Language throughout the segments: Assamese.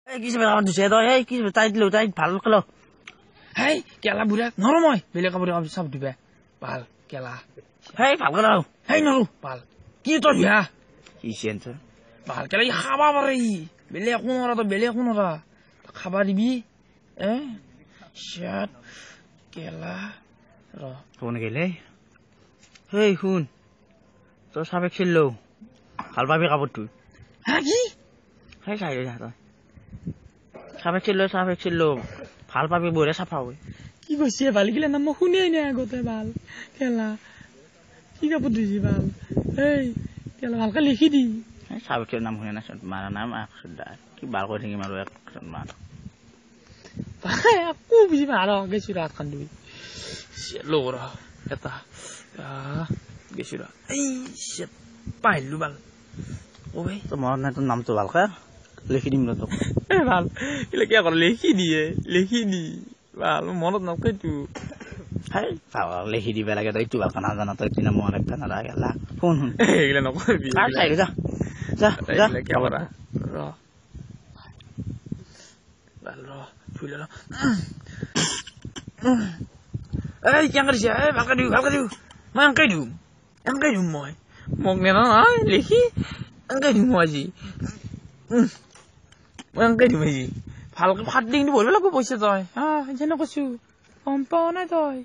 এই কিছু কাপড় দিছে তই এই কিছু তাই দিলো তাই ভাল খেলো হেই কেলা বুঢ়া নৰো মই বেলেগ কাপোৰ চব দিবা ভাল কেলা হেই ভাল খেলো হেই নৰো ভাল কি তই বিয়া কি চেঞ্চ ভাল কেলা ই খাবা পাৰে ই বেলেগ একো নৰা তই বেলেগ একো নৰা খাবা দিবি শ্বাট কেলা ৰ কোন গেলে হেই শুন তোৰ চাবেক ছিল ভাল পাবি কাপোৰটো হা কি সেই চাই যা তই চাবেক ছিল ভাল পাবি বঢ়িয়া চাফা হয় কি কৈছে ভাল গিলা নাম মই শুনিয়ে নাই আগতে ভাল কেলা কি কাপোৰ দিছি ভাল এই কেলা ভালকে লিখি দি চাবেকৰ নাম শুনে নাচোন মাৰা নাম কি বাল কৰি থাকিম আৰু এক মাৰ একো বুজি পাৰ গেছো ৰাত খান দিবি লগৰ এটা গেছো ৰ এই পাহিলো ভাল ঐ তোৰ মনত নাই তোৰ নামটো ভালকে লিখি দিম ৰ তোক ভাল এইবিলাক কিয় কৰ লিখি দি ভাল মনত নকয়তো হেই ভাল লিখি দিবা লাগে তই এইটো ভালকে নাজানা তই দিনা মনত ৰাখবা নালাগে শুন এইগিলা নকবি চাই যা যা যা কিয় কৰা ৰ ভাল ৰ ফুল ৰ এই কি কৰিছে এই ভালকে দিওঁ মই এনেকৈ দিওঁ মই মোক নেনা লিখি এনেকৈ দিওঁ মই আজি মই এনেকৈ দিওঁ আজি ভালকে ভাত দি কিন্তু ভৰিব লাগিব পইচা তই যেনে কৈছো গম পাৱ নাই তই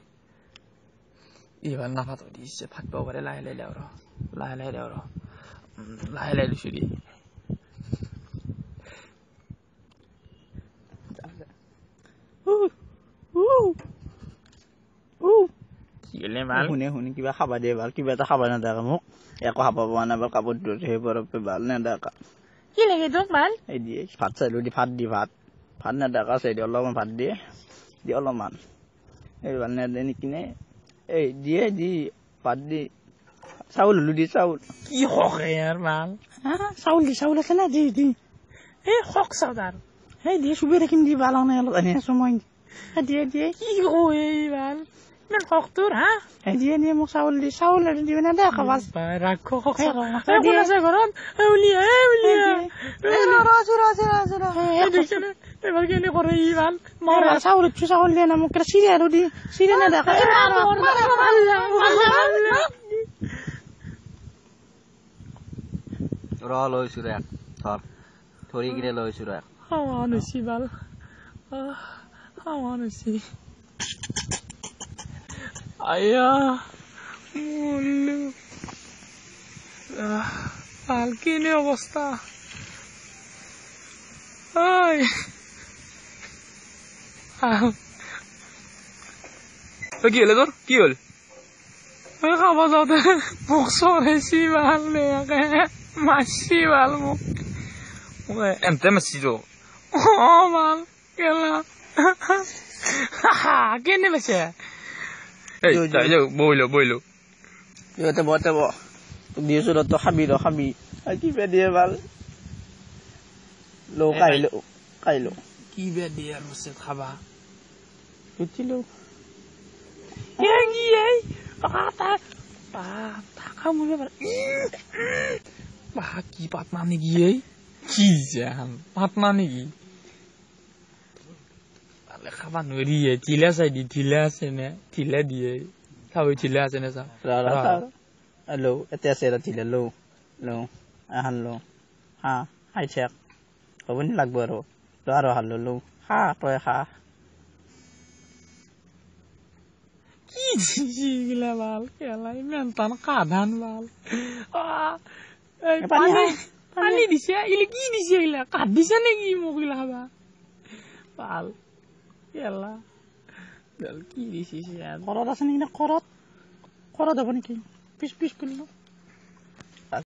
এইবাৰ নাভাতো দিছে ভাত পাব পাৰে লাহে লাহে দেও ৰ লাহে দিছো দি শুনি কিবা খাবা দিয়ে ভাল কিবা এটা খাবা নেদাকা মোক একো খাব পোৱা নাই বাৰ কাপোৰ সেই বৰফে ভাল নেদাকা কি লাগে তোক ভাল এই দিয়ে ভাত চাইলো দি ভাত নেদাকা চাই দিয়ে অলপমান ভাত দিয়ে অলপমান এই ভাল নেদে নেকিনে এই দিয়ে দি ভাত দি চাউল হলো দি চাউল কি হকে ইয়াৰ ভাল চাউল আছে না দি এই হক চাউল আৰু সেই দিয়ে চুবি থাকিম দি ভাল নাই অলপ আনি আছো মই দিয়ে কি এই ভাল ইমান হক তোৰ দিয়ে মোক চাউল আৰু দিবি না দে খাবাজ ৰাখো হক কোন আছে ঘৰত উলিয়া এবাৰ কেনে কৰে ই ভাল চাউল দিয়ে না মোক চিৰি আৰু দি চিৰি না দেখা লৈছো ৰে ধৰি কিনে লৈছো ৰে হাওয়ানুছি ভাল হাওয়ানুছি আয়া মুল্লু ভাল কেনে অৱস্থা কি হলে তোৰ কি হল খাব যাওঁতে মোক চৰাইছি ভাল বেয়াকে মাছি ভাল মোক এনতে মাছি তো ভাল কেলা কেনে মাছে বইলো ইহঁতে বতে তোক দিছো ৰ তই খাবি কি বে দিয়ে ভাল কাইলো কি বে দিয়ে আৰু খাবা বুজিলো কি পাতনা নেকি কি যাম পাতনা নেকি খাবা নোৱাৰি ঢিলা চাই দি ঢিলা আছে নে ঢিলা দিয়ে খাব ঢিলা আছে নে চা লো এতিয়া আছে ঢিলা লো আহান লো হাই চেক হ'ব নি লাগব আৰু হালো লো তই খা কি দিছিলা ভাল কেলা ইমান টান কাধান ভাল পানী দিছে এইগিলা কি দিছে এইগিলা কাঠ দিছে নেকি মোক এইগিলা খাবা ভাল কেলা কি দিছে ঘৰত আছে নেকি ঘৰত হ'ব নেকি পিছ কৰিলো